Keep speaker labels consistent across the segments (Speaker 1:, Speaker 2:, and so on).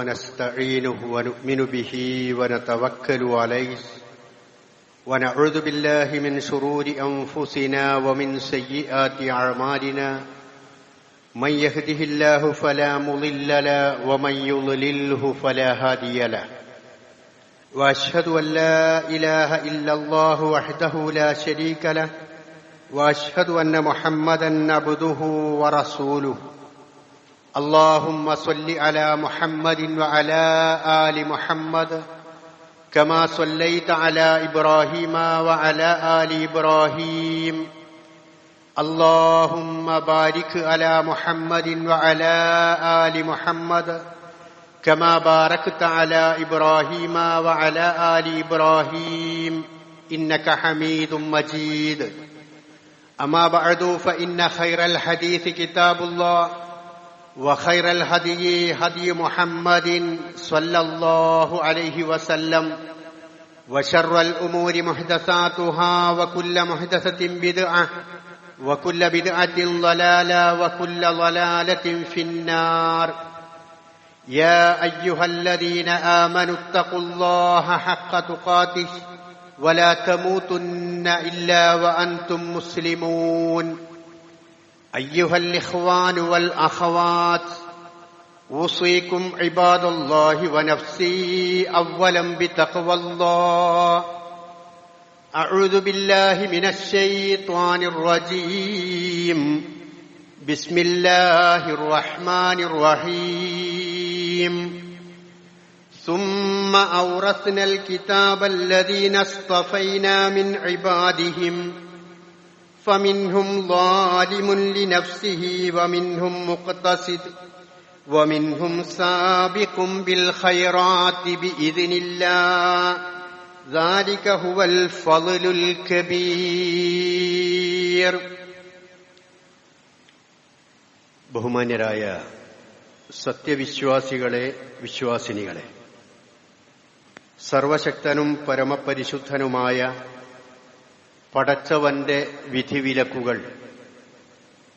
Speaker 1: ونستعينه ونؤمن به ونتوكل عليه ونعوذ بالله من شرور أنفسنا ومن سيئات أعمالنا من يهده الله فلا مضل له ومن يضلله فلا هادي له وأشهد أن لا إله إلا الله وحده لا شريك له وأشهد أن محمدا عبده ورسوله اللهم صل على محمد وعلى آل محمد كما صليت على إبراهيم وعلى آل إبراهيم اللهم بارك على محمد وعلى آل محمد كما باركت على إبراهيم وعلى آل إبراهيم إنك حميد مجيد أما بعد فإن خير الحديث كتاب الله وخير الهدي هدي محمد صلى الله عليه وسلم وشر الأمور محدثاتها وكل محدثة بدعة وكل بدعة ضلالة وكل ضلالة في النار يا أيها الذين آمنوا اتقوا الله حق تقاته ولا تموتن إلا وأنتم مسلمون أيها الإخوان والأخوات أوصيكم عباد الله ونفسي أولا بتقوى الله أعوذ بالله من الشيطان الرجيم بسم الله الرحمن الرحيم ثم أورثنا الكتاب الذين اصطفينا من عبادهم فمنهم ظالم لنفسه ومنهم مقتصد ومنهم سابق بالخيرات بإذن الله ذلك هو الفضل الكبير. ബഹുമാന്യരായ സത്യവിശ്വാസികളെ, വിശ്വാസിനികളെ, സർവശക്തനും പരമപരിശുദ്ധനുമായ പടച്ചവന്റെ വിധിവിലക്കുകൾ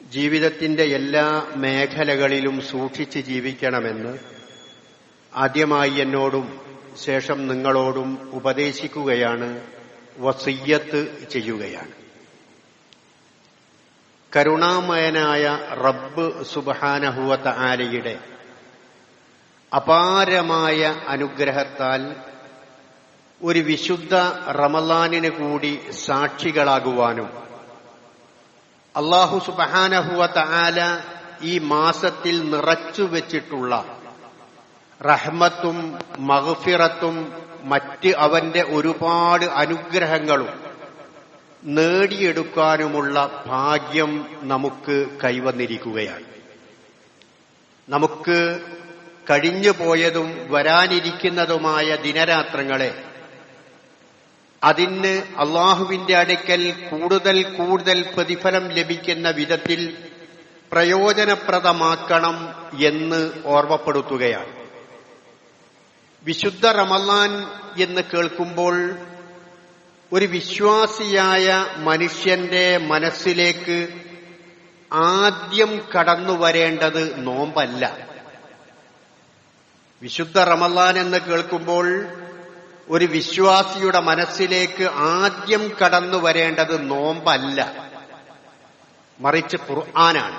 Speaker 1: ജീവിതത്തിന്റെ എല്ലാ മേഖലകളിലും സൂക്ഷിച്ച് ജീവിക്കണമെന്ന് ആദ്യമായി എന്നോടും ശേഷം നിങ്ങളോടും ഉപദേശിക്കുകയാണ്, വസിയ്യത്ത് ചെയ്യുകയാണ്. കരുണാമയനായ റബ്ബ് സുബ്ഹാനഹു വ തആലയുടെ അപാരമായ അനുഗ്രഹത്താൽ ഒരു വിശുദ്ധ റമളാനിന് കൂടി സാക്ഷികളാകുവാനും അല്ലാഹു സുബ്ഹാനഹു വ തആല ഈ മാസത്തിൽ നിറച്ചുവെച്ചിട്ടുള്ള റഹ്മത്തും മഗ്ഫിറത്തും മറ്റ് അവന്റെ ഒരുപാട് അനുഗ്രഹങ്ങളും നേടിയെടുക്കാനുമുള്ള ഭാഗ്യം നമുക്ക് കൈവന്നിരിക്കുകയാണ്. നമുക്ക് കഴിഞ്ഞുപോയതും വരാനിരിക്കുന്നതുമായ ദിനരാത്രങ്ങളെ അതിന് അള്ളാഹുവിന്റെ അടുക്കൽ കൂടുതൽ കൂടുതൽ പ്രതിഫലം ലഭിക്കുന്ന വിധത്തിൽ പ്രയോജനപ്രദമാക്കണം എന്ന് ഓർമ്മപ്പെടുത്തുകയാണ്. വിശുദ്ധ റമളാൻ എന്ന് കേൾക്കുമ്പോൾ ഒരു വിശ്വാസിയായ മനുഷ്യന്റെ മനസ്സിലേക്ക് ആദ്യം കടന്നു വരേണ്ടത് നോമ്പല്ല. വിശുദ്ധ റമളാൻ എന്ന് കേൾക്കുമ്പോൾ ഒരു വിശ്വാസിയുടെ മനസ്സിലേക്ക് ആദ്യം കടന്നു വരേണ്ടത് നോമ്പല്ല, മറിച്ച് ഖുർആനാണ്.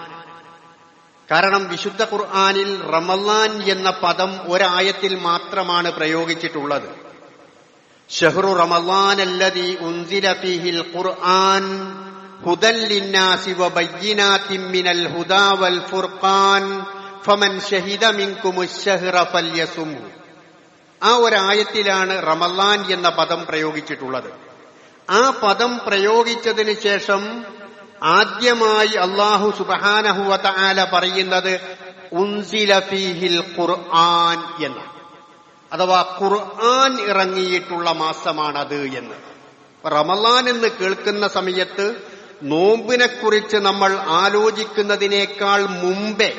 Speaker 1: കാരണം വിശുദ്ധ ഖുർആനിൽ റമളാൻ എന്ന പദം ഒരായത്തിൽ മാത്രമാണ് പ്രയോഗിച്ചിട്ടുള്ളത്. ശഹ്റു റമളാൻ അല്ലദീ ഉൻസില ഫീഹിൽ ഖുർആൻ ഹുദൽ ലിന്നാസി വബയ്യിനാതിൻ മിനൽ ഹുദാ വൽ ഫുർഖാൻ ഫമൻ ശഹിദ മിൻകുമുശ് ശഹ്റ ഫൽയസുംഹു. ആ ഒരായത്തിലാണ് റമളാൻ എന്ന പദം പ്രയോഗിച്ചിട്ടുള്ളത്. ആ പദം പ്രയോഗിച്ചതിന് ശേഷം ആദ്യമായി അല്ലാഹു സുബ്ഹാനഹു വ തആല പറയുന്നത് ഉൻസില ഫീഹിൽ ഖുർആൻ എന്ന്, അഥവാ ഖുർആൻ ഇറങ്ങിയിട്ടുള്ള മാസമാണത് എന്ന്. റമളാൻ എന്ന് കേൾക്കുന്ന സമയത്ത് നോമ്പിനെക്കുറിച്ച് നമ്മൾ ആലോചിക്കുന്നതിനേക്കാൾ മുമ്പേ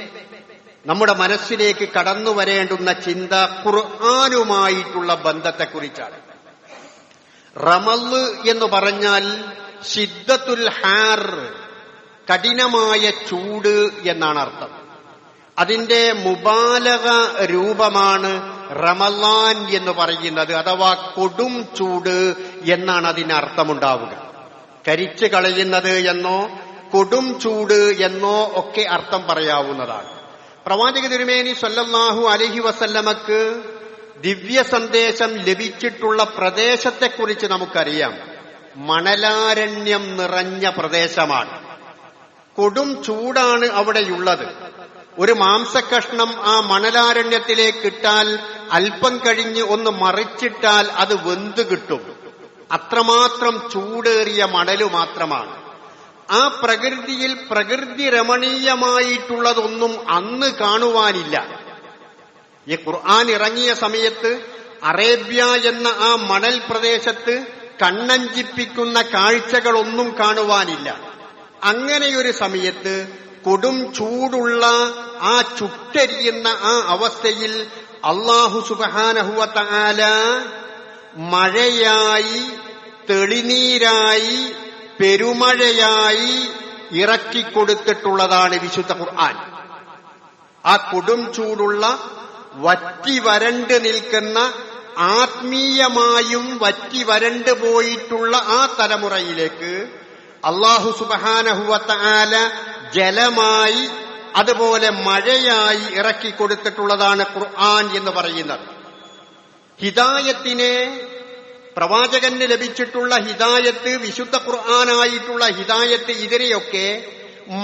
Speaker 1: നമ്മുടെ മനസ്സിലേക്ക് കടന്നു വരേണ്ടുന്ന ചിന്ത ഖുർആനുമായിട്ടുള്ള ബന്ധത്തെക്കുറിച്ചാണ്. റമള് എന്ന് പറഞ്ഞാൽ ശിദ്ദത്തുൽ ഹാർ, കഠിനമായ ചൂട് എന്നാണ് അർത്ഥം. അതിന്റെ മുബാലഗ രൂപമാണ് റമളാൻ എന്ന് പറയുന്നത്. അഥവാ കൊടും ചൂട് എന്നാണ് അതിന് അർത്ഥമുണ്ടാവുക. കരിച്ചു കളയുന്നത് എന്നോ കൊടും ചൂട് എന്നോ ഒക്കെ അർത്ഥം പറയാവുന്നതാണ്. പ്രവാചക തിരുമേനി സല്ലല്ലാഹു അലൈഹി വസല്ലമക്ക് ദിവ്യ സന്ദേശം ലഭിച്ചിട്ടുള്ള പ്രദേശത്തെക്കുറിച്ച് നമുക്കറിയാം. മണലാരണ്യം നിറഞ്ഞ പ്രദേശമാണ്. കൊടും ചൂടാണ് അവിടെയുള്ളത്. ഒരു മാംസക്കഷ്ണം ആ മണലാരണ്യത്തിലേക്ക് ഇട്ടാൽ അല്പം കഴിഞ്ഞ് ഒന്ന് മറിച്ചിട്ടാൽ അത് വെന്ത് കിട്ടും. അത്രമാത്രം ചൂടേറിയ മണലു മാത്രമാണ്. ആ പ്രകൃതിയിൽ പ്രകൃതി രമണീയമായിട്ടുള്ളതൊന്നും അന്ന് കാണുവാനില്ല. ഈ ഖുർആൻ ഇറങ്ങിയ സമയത്ത് അറേബ്യ എന്ന ആ മണൽ പ്രദേശത്ത് കണ്ണഞ്ചിപ്പിക്കുന്ന കാഴ്ചകളൊന്നും കാണുവാനില്ല. അങ്ങനെയൊരു സമയത്ത് കൊടും ചൂടുള്ള ആ ചുട്ടരിയുന്ന ആ അവസ്ഥയിൽ അല്ലാഹു സുബ്ഹാനഹു വ തആല മഴയായി, തെളിനീരായി, പെരുമഴയായി ഇറക്കിക്കൊടുത്തിട്ടുള്ളതാണ് വിശുദ്ധ ഖുർആൻ. ആ കൊടും ചൂടുള്ള വറ്റി വരണ്ട് നിൽക്കുന്ന, ആത്മീയമായും വറ്റി വരണ്ട് പോയിട്ടുള്ള ആ തലമുറയിലേക്ക് അല്ലാഹു സുബ്ഹാനഹു വ തആല ജലമായി, അതുപോലെ മഴയായി ഇറക്കിക്കൊടുത്തിട്ടുള്ളതാണ് ഖുർആൻ എന്ന് പറയുന്നത്. ഹിദായത്തിനെ, പ്രവാചകന് ലഭിച്ചിട്ടുള്ള ഹിദായത്ത്, വിശുദ്ധ ഖുർആനായിട്ടുള്ള ഹിദായത്ത്, ഇതിനെയൊക്കെ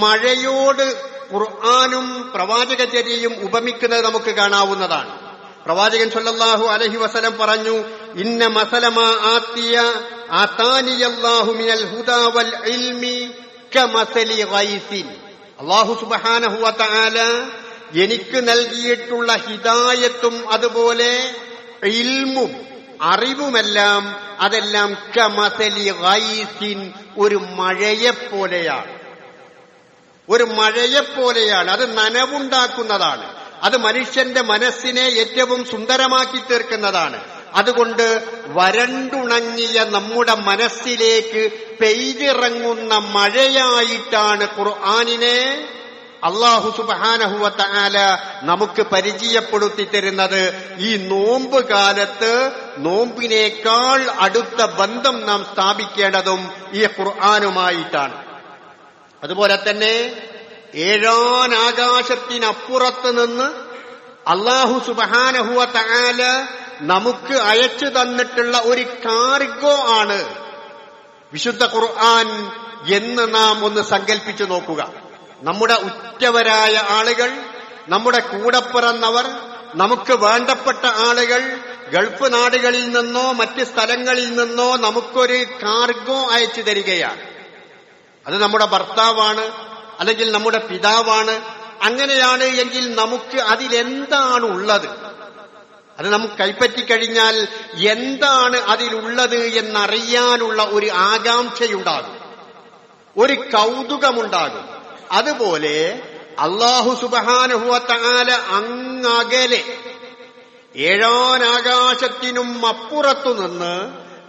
Speaker 1: മഴയോട് ഖുർആനും പ്രവാചകചര്യയും ഉപമിക്കുന്നത് നമുക്ക് കാണാവുന്നതാണ്. പ്രവാചകൻ സല്ലല്ലാഹു അലൈഹി വസല്ലം പറഞ്ഞു, ഇന്ന മസലമാ ആതാനിയല്ലാഹു മിനൽ ഹുദാ വൽ ഇൽമി കമസലി ഗൈസിൻ. അല്ലാഹു സുബ്ഹാനഹു വ തആല എനിക്ക് നൽകിയിട്ടുള്ള ഹിദായത്തും അതുപോലെ ഇൽമും അറിവുമെല്ലാം അതെല്ലാം കമസലി ഗൈസിൻ, ഒരു മഴയെപ്പോലെയാണ്. ഒരു മഴയെപ്പോലെയാണ്. അത് നനവുണ്ടാക്കുന്നതാണ്. അത് മനുഷ്യന്റെ മനസ്സിനെ ഏറ്റവും സുന്ദരമാക്കി തീർക്കുന്നതാണ്. അതുകൊണ്ട് വരണ്ടുണങ്ങിയ നമ്മുടെ മനസ്സിലേക്ക് പെയ്തിറങ്ങുന്ന മഴയായിട്ടാണ് ഖുർആനിനെ അല്ലാഹു സുബ്ഹാനഹു വ തആല നമുക്ക് പരിചയപ്പെടുത്തി തരുന്നത്. ഈ നോമ്പ് കാലത്ത് നോമ്പിനേക്കാൾ അടുത്ത ബന്ധം നാം സ്ഥാപിക്കേണ്ടതും ഈ ഖുർആനുമായിട്ടാണ്. അതുപോലെ തന്നെ ഏഴാനാകാശത്തിനപ്പുറത്ത് നിന്ന് അല്ലാഹു സുബ്ഹാനഹു വ തആല നമുക്ക് അയച്ചു തന്നിട്ടുള്ള ഒരു കാർഗോ ആണ് വിശുദ്ധ ഖുർആൻ എന്ന് നാം ഒന്ന് സങ്കല്പിച്ചു നോക്കുക. നമ്മുടെ ഉറ്റവരായ ആളുകൾ, നമ്മുടെ കൂടെ പിറന്നവർ, നമുക്ക് വേണ്ടപ്പെട്ട ആളുകൾ ഗൾഫ് നാടുകളിൽ നിന്നോ മറ്റ് സ്ഥലങ്ങളിൽ നിന്നോ നമുക്കൊരു കാർഗോ അയച്ചു തരികയാണ്. അത് നമ്മുടെ ഭർത്താവാണ്, അല്ലെങ്കിൽ നമ്മുടെ പിതാവാണ്. അങ്ങനെയാണ് എങ്കിൽ നമുക്ക് അതിലെന്താണ് ഉള്ളത്, അത് നമുക്ക് കൈപ്പറ്റിക്കഴിഞ്ഞാൽ എന്താണ് അതിലുള്ളത് എന്നറിയാനുള്ള ഒരു ആകാംക്ഷയുണ്ടാകും, ഒരു കൗതുകമുണ്ടാകും. അതുപോലെ അല്ലാഹു സുബ്ഹാനഹു വ തആല അങ്ങകലെ ഏഴാനാകാശത്തിനും അപ്പുറത്തു നിന്ന്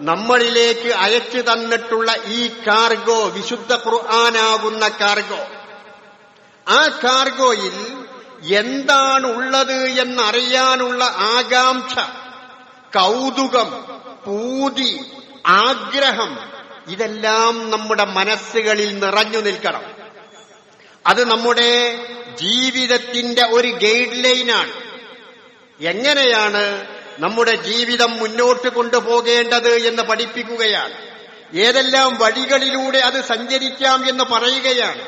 Speaker 1: നമ്മളിലേക്ക് അയച്ചു തന്നിട്ടുള്ള ഈ കാർഗോ, വിശുദ്ധ ഖുർആനാകുന്ന കാർഗോ, ആ കാർഗോയിൽ എന്താണ് ഉള്ളത് എന്നറിയാനുള്ള ആകാംക്ഷ, കൗതുകം, പൂതി, ആഗ്രഹം, ഇതെല്ലാം നമ്മുടെ മനസ്സുകളിൽ നിറഞ്ഞു നിൽക്കണം. അത് നമ്മുടെ ജീവിതത്തിന്റെ ഒരു ഗൈഡ് ലൈനാണ്. എങ്ങനെയാണ് നമ്മുടെ ജീവിതം മുന്നോട്ട് കൊണ്ടുപോകേണ്ടത് എന്ന് പഠിപ്പിക്കുകയാണ്. ഏതെല്ലാം വഴികളിലൂടെ അത് സഞ്ചരിക്കാം എന്ന് പറയുകയാണ്.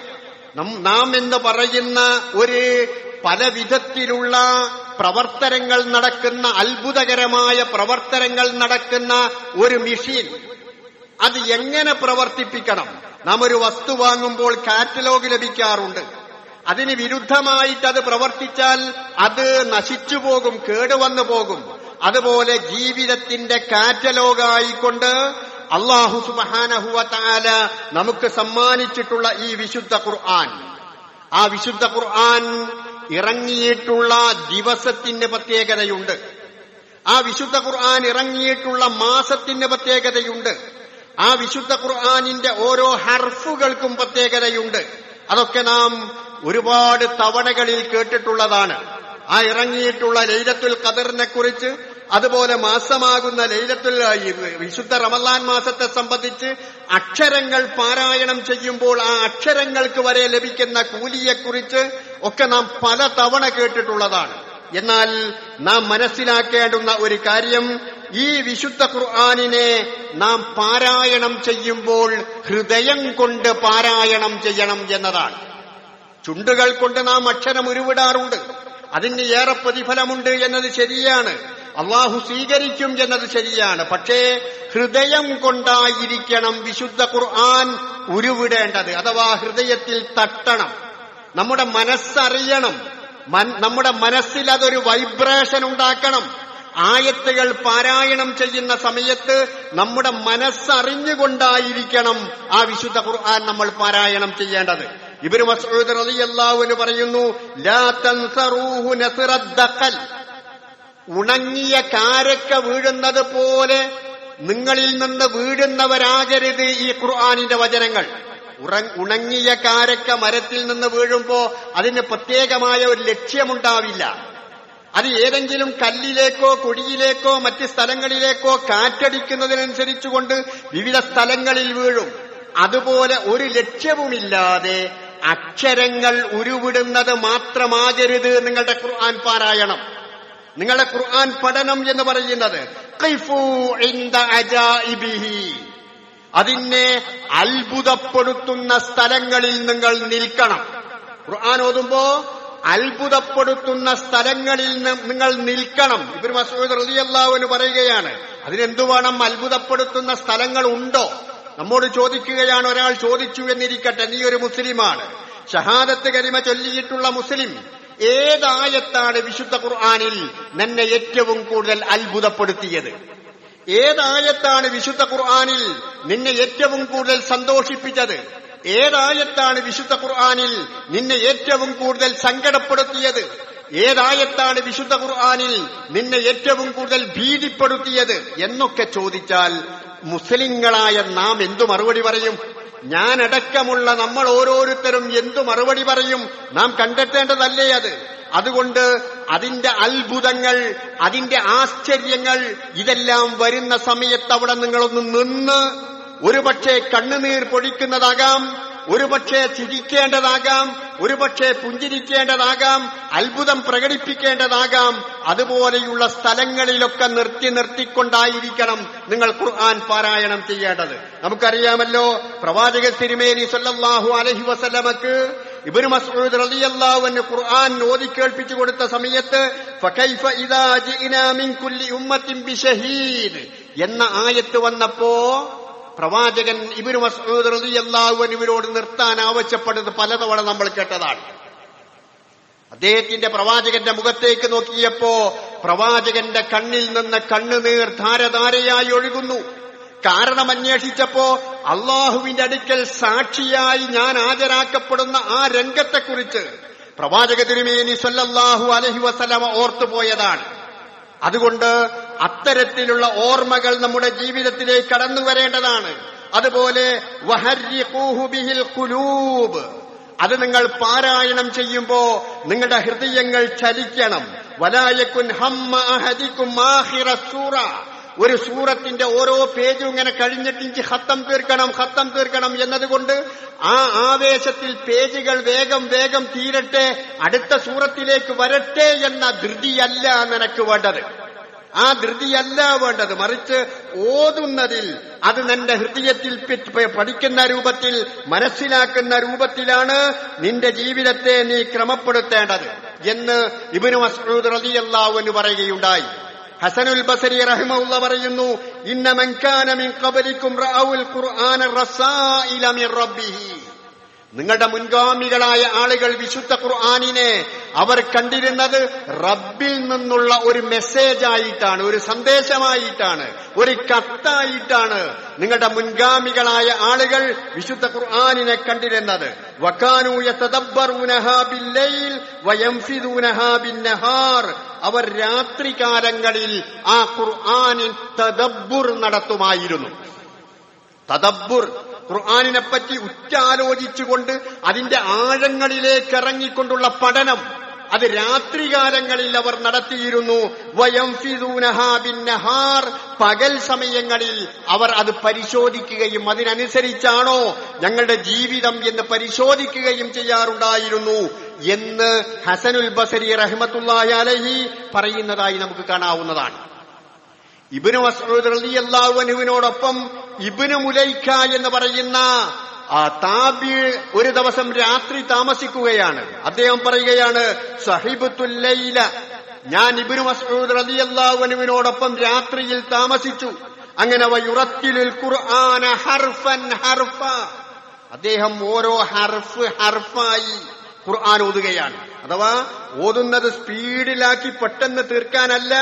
Speaker 1: നാം എന്ന് പറയുന്ന ഒരു പല വിധത്തിലുള്ള പ്രവർത്തനങ്ങൾ നടക്കുന്ന, അത്ഭുതകരമായ പ്രവർത്തനങ്ങൾ നടക്കുന്ന ഒരു മെഷീൻ, അത് എങ്ങനെ പ്രവർത്തിപ്പിക്കണം? നാം ഒരു വസ്തു വാങ്ങുമ്പോൾ കാറ്റലോഗ് ലഭിക്കാറുണ്ട്. അതിന് വിരുദ്ധമായിട്ട് അത് പ്രവർത്തിച്ചാൽ അത് നശിച്ചു പോകും, കേടുവന്നു പോകും. അതുപോലെ ജീവിതത്തിന്റെ കാറ്റലോഗായിക്കൊണ്ട് അല്ലാഹു സുബ്ഹാനഹു വ തആല നമുക്ക് സമ്മാനിച്ചിട്ടുള്ള ഈ വിശുദ്ധ ഖുർആൻ, ആ വിശുദ്ധ ഖുർആൻ ഇറങ്ങിയിട്ടുള്ള ദിവസത്തിന് പ്രത്യേകതയുണ്ട്. ആ വിശുദ്ധ ഖുർആൻ ഇറങ്ങിയിട്ടുള്ള മാസത്തിന് പ്രത്യേകതയുണ്ട്. ആ വിശുദ്ധ ഖുർആനിന്റെ ഓരോ ഹർഫുകൾക്കും പ്രത്യേകതയുണ്ട്. അതൊക്കെ നാം ഒരുപാട് തവണകളിൽ കേട്ടിട്ടുള്ളതാണ്. ആ ഇറങ്ങിയിട്ടുള്ള ലൈലത്തുൽ ഖദറിനെ കുറിച്ച്, അതുപോലെ മാസമാകുന്ന വിശുദ്ധ റമളാൻ മാസത്തെ സംബന്ധിച്ച് അക്ഷരങ്ങൾ പാരായണം ചെയ്യുമ്പോൾ ആ അക്ഷരങ്ങൾക്ക് വരെ ലഭിക്കുന്ന കൂലിയെക്കുറിച്ച് ഒക്കെ നാം പല തവണ കേട്ടിട്ടുള്ളതാണ്. എന്നാൽ നാം മനസ്സിലാക്കേണ്ടുന്ന ഒരു കാര്യം, ഈ വിശുദ്ധ ഖുർആനിനെ നാം പാരായണം ചെയ്യുമ്പോൾ ഹൃദയം കൊണ്ട് പാരായണം ചെയ്യണം എന്നതാണ്. ചുണ്ടുകൾ കൊണ്ട് നാം അക്ഷരം ഉരുവിടാറുണ്ട്, അതിന് ഏറെ പ്രതിഫലമുണ്ട് എന്നത് ശരിയാണ്, അള്ളാഹു സ്വീകരിക്കും എന്നത് ശരിയാണ്. പക്ഷേ ഹൃദയം കൊണ്ടായിരിക്കണം വിശുദ്ധ ഖുർആൻ ഉരുവിടേണ്ടത്, അഥവാ ഹൃദയത്തിൽ തട്ടണം, നമ്മുടെ മനസ്സറിയണം, നമ്മുടെ മനസ്സിൽ അതൊരു വൈബ്രേഷൻ ഉണ്ടാക്കണം. ആയത്തുകൾ പാരായണം ചെയ്യുന്ന സമയത്ത് നമ്മുടെ മനസ്സറിഞ്ഞുകൊണ്ടായിരിക്കണം ആ വിശുദ്ധ ഖുർആൻ നമ്മൾ പാരായണം ചെയ്യേണ്ടത്. ഇബ്നു മസ്ഊദ് റളിയല്ലാഹു അൻഹു പറയുന്നു, ലാ തൻസറൂഹു നസ്റദ്ദഖൽ, ഉണങ്ങിയ കാരക്ക വീഴുന്നത് പോലെ നിങ്ങളിൽ നിന്ന് വീഴുന്നവരാകരുത് ഈ ഖുർആനിന്റെ വചനങ്ങൾ. ഉണങ്ങിയ കാരക്ക മരത്തിൽ നിന്ന് വീഴുമ്പോ അതിന് പ്രത്യേകമായ ഒരു ലക്ഷ്യമുണ്ടാവില്ല. അത് ഏതെങ്കിലും കല്ലിലേക്കോ കൊടിയിലേക്കോ മറ്റ് സ്ഥലങ്ങളിലേക്കോ കാറ്റടിക്കുന്നതിനനുസരിച്ചുകൊണ്ട് വിവിധ സ്ഥലങ്ങളിൽ വീഴും. അതുപോലെ ഒരു ലക്ഷ്യവുമില്ലാതെ അക്ഷരങ്ങൾ ഉരുവിടുന്നത് മാത്രമാകരുത് നിങ്ങളുടെ ഖുർആൻ പാരായണം, നിങ്ങളുടെ ഖുർആൻ പഠനം എന്ന് പറയുന്നത്. ഖിഫൂ ഇൻദ അജായിബിഹി, അതിനെ അത്ഭുതപ്പെടുത്തുന്ന സ്ഥലങ്ങളിൽ നിങ്ങൾ നിൽക്കണം. ഖുർആൻ ഓതുമ്പോ അത്ഭുതപ്പെടുത്തുന്ന സ്ഥലങ്ങളിൽ നിങ്ങൾ നിൽക്കണം. ഇബ്നു മസ്ഊദ് റളിയല്ലാഹു അൻഹു പറയുകയാണ്, അതിനെന്തു വേണം? അത്ഭുതപ്പെടുത്തുന്ന സ്ഥലങ്ങൾ ഉണ്ടോ? നമ്മോട് ചോദിക്കുകയാണ്. ഒരാൾ ചോദിച്ചു എന്നിരിക്കട്ടെ, നീ ഒരു മുസ്ലിമാണ്, ഷഹാദത്ത് കലിമ ചൊല്ലിയിട്ടുള്ള മുസ്ലിം, ഏതായത്താണ് വിശുദ്ധ ഖുർആനിൽ നിന്നെ ഏറ്റവും കൂടുതൽ അത്ഭുതപ്പെടുത്തിയത്? ഏതായത്താണ് വിശുദ്ധ ഖുർആനിൽ നിന്നെ ഏറ്റവും കൂടുതൽ സന്തോഷിപ്പിച്ചത്? ഏതായത്താണ് വിശുദ്ധ ഖുർആനിൽ നിന്നെ ഏറ്റവും കൂടുതൽ സങ്കടപ്പെടുത്തിയത്? ഏതായത്താണ് വിശുദ്ധ ഖുർആനിൽ നിന്നെ ഏറ്റവും കൂടുതൽ ഭീതിപ്പെടുത്തിയത് എന്നൊക്കെ ചോദിച്ചാൽ മുസ്ലിങ്ങളായ നാം എന്തു മറുപടി പറയും? ഞാനടക്കമുള്ള നമ്മൾ ഓരോരുത്തരും എന്തു മറുപടി പറയും? നാം കണ്ടെത്തേണ്ടതല്ലേ അത്? അതുകൊണ്ട് അതിന്റെ അത്ഭുതങ്ങൾ, അതിന്റെ ആശ്ചര്യങ്ങൾ ഇതെല്ലാം വരുന്ന സമയത്ത് അവിടെ നിങ്ങളൊന്ന് നിന്ന് ഒരുപക്ഷെ കണ്ണുനീർ പൊഴിക്കുന്നതാകാം, ഒരുപക്ഷെ ചിരിക്കേണ്ടതാകാം, ഒരുപക്ഷെ പുഞ്ചിരിക്കേണ്ടതാകാം, അത്ഭുതം പ്രകടിപ്പിക്കേണ്ടതാകാം. അതുപോലെയുള്ള സ്ഥലങ്ങളിലൊക്കെ നിർത്തിക്കൊണ്ടായിരിക്കണം നിങ്ങൾ ഖുർആൻ പാരായണം ചെയ്യേണ്ടത്. നമുക്കറിയാമല്ലോ, പ്രവാചക തിരുമേനി സല്ലല്ലാഹു അലൈഹി വസല്ലമക്ക് ഇബ്നു മസ്ഊദ് റളിയല്ലാഹു അൻഹു ഖുർആൻ ഓതി കേൾപ്പിച്ചു കൊടുത്ത സമയത്ത് ഫകൈഫ ഇദാ ജിഇനാ മിൻ കുല്ലി ഉമ്മത്തിൻ ബിശഹീദ് എന്ന ആയത്ത് വന്നപ്പോ പ്രവാചകൻ ഇബ്നു മസ്ഊദ് റളിയല്ലാഹു അൻഹുവിനോട് നിർത്താൻ ആവശ്യപ്പെട്ടത് പലതവണ നമ്മൾ കേട്ടതാണ്. അദ്ദേഹത്തിന്റെ പ്രവാചകന്റെ മുഖത്തേക്ക് നോക്കിയപ്പോ പ്രവാചകന്റെ കണ്ണിൽ നിന്ന് കണ്ണുനീർ ധാരധാരയായി ഒഴുകുന്നു. കാരണം അന്വേഷിച്ചപ്പോ അള്ളാഹുവിന്റെ അടുക്കൽ സാക്ഷിയായി ഞാൻ ഹാജരാക്കപ്പെടുന്ന ആ രംഗത്തെക്കുറിച്ച് പ്രവാചക തിരുമേനി സല്ലല്ലാഹു അലൈഹി വസല്ലമ ഓർത്തുപോയതാണ്. അതുകൊണ്ട് അത്തരത്തിലുള്ള ഓർമ്മകൾ നമ്മുടെ ജീവിതത്തിലേക്ക് കടന്നു വരേണ്ടതാണ്. അതുപോലെ വഹർരിഖൂഹു ബിഹിൽ ഖുലൂബ്, അത് നിങ്ങൾ പാരായണം ചെയ്യുമ്പോ നിങ്ങളുടെ ഹൃദയങ്ങൾ ചലിക്കണം. വലായകുൻ ഹമ്മ അഹദികും ആഖിറ സൂറ, ഒരു സൂറത്തിന്റെ ഓരോ പേജും ഇങ്ങനെ കഴിഞ്ഞിട്ട് എനിക്ക് ഖത്തം തീർക്കണം എന്നതുകൊണ്ട് ആ ആവേശത്തിൽ പേജുകൾ വേഗം വേഗം തീരട്ടെ, അടുത്ത സൂറത്തിലേക്ക് വരട്ടെ എന്ന ധൃതിയല്ല നിനക്ക് വേണ്ടത്. ആ ധൃതിയല്ല വേണ്ടത്, മറിച്ച് ഓതുന്നതിൽ അത് നിന്റെ ഹൃദയത്തിൽ പഠിക്കുന്ന രൂപത്തിൽ, മനസ്സിലാക്കുന്ന രൂപത്തിലാണ് നിന്റെ ജീവിതത്തെ നീ ക്രമപ്പെടുത്തേണ്ടത് എന്ന് ഇബ്നു മസ്ഊദ് റളിയല്ലാഹു അൻഹു പറയുകയുണ്ടായി. ഹസനുൽ ബസരി റഹിമഹുല്ലാഹ് പറയുന്നു, ഇന്ന മൻ കാന മിൻ ഖബലികും റഅഉൽ ഖുർആന റസായില മിർ റബ്ബിഹി, നിങ്ങളുടെ മുൻഗാമികളായ ആളുകൾ വിശുദ്ധ ഖുർആനിനെ അവർ കണ്ടിരുന്നത് റബ്ബിൽ നിന്നുള്ള ഒരു മെസ്സേജ് ആയിട്ടാണ്, ഒരു സന്ദേശമായിട്ടാണ്, ഒരു കത്തായിട്ടാണ് നിങ്ങളുടെ മുൻഗാമികളായ ആളുകൾ വിശുദ്ധ ഖുർആനിനെ കണ്ടിരുന്നത്. വകാനൂ യതദബ്ബറൂനഹാ ബില്ലൈൽ വയംഫിദൂനഹാ ബിന്നഹാർ, അവർ രാത്രികാലങ്ങളിൽ ആ ഖുർആനിൽ തദബ്ബുർ നടത്തുമായിരുന്നു. തദബ്ബുർ ഖുർആനിനെ പറ്റി ഉറ്റാലോചിച്ചുകൊണ്ട് അതിന്റെ ആഴങ്ങളിലേക്ക് ഇറങ്ങിക്കൊണ്ടുള്ള പഠനം അത് രാത്രികാലങ്ങളിൽ അവർ നടത്തിയിരുന്നു. വയംഫിദൂനഹാ ബിന്നഹാർ, പകൽ സമയങ്ങളിൽ അവർ അത് പരിശോധിക്കുകയും അതിനനുസരിച്ചാണോ ഞങ്ങളുടെ ജീവിതം എന്ന് പരിശോധിക്കുകയും ചെയ്യാറുണ്ടായിരുന്നു എന്ന് ഹസനുൽ ബസരി റഹ്മത്തുള്ളാഹി അലൈഹി പറയുന്നതായി നമുക്ക് കാണാവുന്നതാണ്. ഇബ്നു മസ്ഊദ് റളിയല്ലാഹു അൻഹുവിനോടൊപ്പം ഇബ്നു മുലൈക്ക എന്ന് പറയുന്ന താബി ഒരു ദിവസം രാത്രി താമസിക്കുകയാണ്. അദ്ദേഹം പറയുകയാണ്, സഹിബത്തുൽ ലൈല, ഞാൻ ഇബ്നു മസ്ഊദ് റളിയല്ലാഹു അൻഹുവിനോടൊപ്പം രാത്രിയിൽ താമസിച്ചു. അങ്ങനെ വയുറത്തിലുൽ ഖുർആന ഹർഫൻ ഹർഫ, അദ്ദേഹം ഓരോ ഹർഫായി ഖുർആൻ ഓതുകയാണ്. അഥവാ ഓതുന്നത് സ്പീഡിലാക്കി പെട്ടെന്ന് തീർക്കാനല്ല,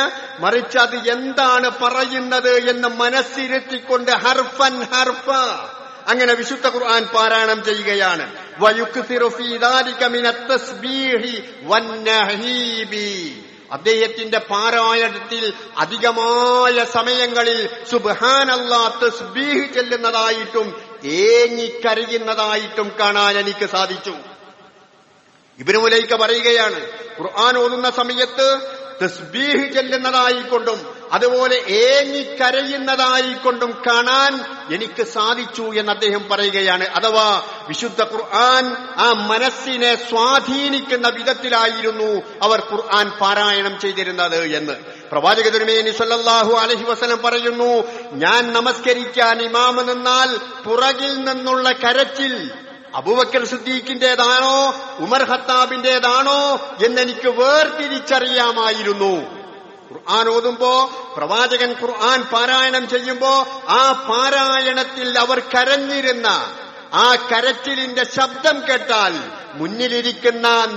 Speaker 1: മറിച്ച് അത് എന്താണ് പറയുന്നത് എന്ന് മനസ്സിരുത്തിക്കൊണ്ട് ഹർഫൻ ഹർഫ അങ്ങനെ വിശുദ്ധ ഖുർആൻ പാരായണം ചെയ്യുകയാണ്. വയുക്സിറു ഫീ ദാലിക മിനത്ത് തസ്ബീഹി വന്നഹീബി, അദ്ദേഹത്തിന്റെ പാരായണത്തിൽ അധികമായ സമയങ്ങളിൽ സുബ്ഹാനല്ലാഹ് തസ്ബീഹ് ചെല്ലുന്നതായിട്ടും ഏങ്ങിക്കരയുന്നതായിട്ടും കാണാൻ എനിക്ക് സാധിച്ചു. ഇബ്നു മുലൈക്ക പറയുകയാണ്, ഖുർആൻ ഓതുന്ന സമയത്ത് തസ്ബീഹ് ചെല്ലുന്നതായിക്കൊണ്ടും അതുപോലെ ഏങ്ങിക്കരയുന്നതായിക്കൊണ്ടും കാണാൻ എനിക്ക് സാധിച്ചു എന്ന് അദ്ദേഹം പറയുകയാണ്. അഥവാ വിശുദ്ധ ഖുർആൻ ആ മനസ്സിനെ സ്വാധീനിക്കുന്ന വിധത്തിലായിരുന്നു അവർ ഖുർആൻ പാരായണം ചെയ്തിരുന്നത് എന്ന് പ്രവാചക തിരുമേനി സല്ലല്ലാഹു അലൈഹി വസല്ലം പറയുന്നു, ഞാൻ നമസ്കരിക്കാൻ ഇമാമ നിന്നാൽ പുറകിൽ നിന്നുള്ള കരച്ചിൽ അബൂബക്കർ സിദ്ദീഖിന്റേതാണോ ഉമർ ഖത്താബിന്റേതാണോ എന്നെനിക്ക് വേർതിരിച്ചറിയാമായിരുന്നു. ഖുർആൻ ഓതുമ്പോ പ്രവാചകൻ ഖുർആൻ പാരായണം ചെയ്യുമ്പോ ആ പാരായണത്തിൽ അവർ കരഞ്ഞിരുന്ന ആ കരച്ചിലിന്റെ ശബ്ദം കേട്ടാൽ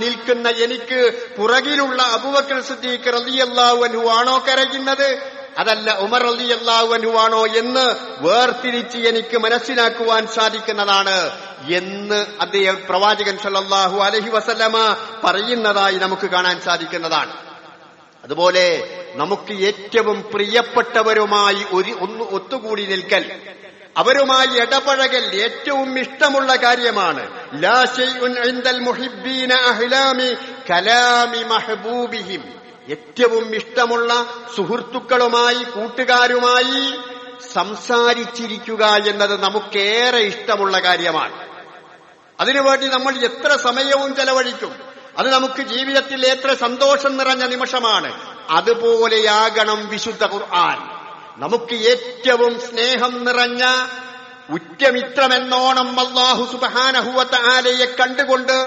Speaker 1: നിൽക്കുന്ന എനിക്ക് പുറകിലുള്ള അബൂബക്കർ സിദ്ദീഖ് റളിയല്ലാഹു അൻഹു ആണോ കരയുന്നത്, അതല്ല ഉമർ റളിയല്ലാഹു അൻഹു ആണോ എന്ന് വേർതിരിച്ച് എനിക്ക് മനസ്സിലാക്കുവാൻ സാധിക്കുന്നതാണ് എന്ന് അദ്ദേഹം പ്രവാചകൻ സല്ലല്ലാഹു അലൈഹി വസല്ലമ പറയുന്നതായി നമുക്ക് കാണാൻ സാധിക്കുന്നതാണ്. അതുപോലെ നമുക്ക് ഏറ്റവും പ്രിയപ്പെട്ടവരുമായി ഒന്ന് ഒത്തുകൂടി നിൽക്കൽ, അവരുമായി ഇടപഴകൽ ഏറ്റവും ഇഷ്ടമുള്ള കാര്യമാണ്. ലാ ശൈഉൻ ഇൻദൽ മുഹിബ്ബീന അഹ്ലാമി കലാമി മഹ്ബൂബിഹിം, ഏറ്റവും ഇഷ്ടമുള്ള സുഹൃത്തുക്കളുമായി കൂട്ടുകാരുമായി സംസാരിച്ചിരിക്കുക എന്നത് നമുക്കേറെ ഇഷ്ടമുള്ള കാര്യമാണ്. അതിനുവേണ്ടി നമ്മൾ എത്ര സമയവും ചെലവഴിക്കും, അത് നമുക്ക് ജീവിതത്തിൽ എത്ര സന്തോഷം നിറഞ്ഞ നിമിഷമാണ്. അതുപോലെയാകണം വിശുദ്ധ ഖുർആൻ. നമുക്ക് ഏറ്റവും സ്നേഹം നിറഞ്ഞ ഉറ്റമിത്രമെന്നോണം അല്ലാഹു സുബ്ഹാനഹു വ തആലയെ കണ്ടുകൊണ്ട്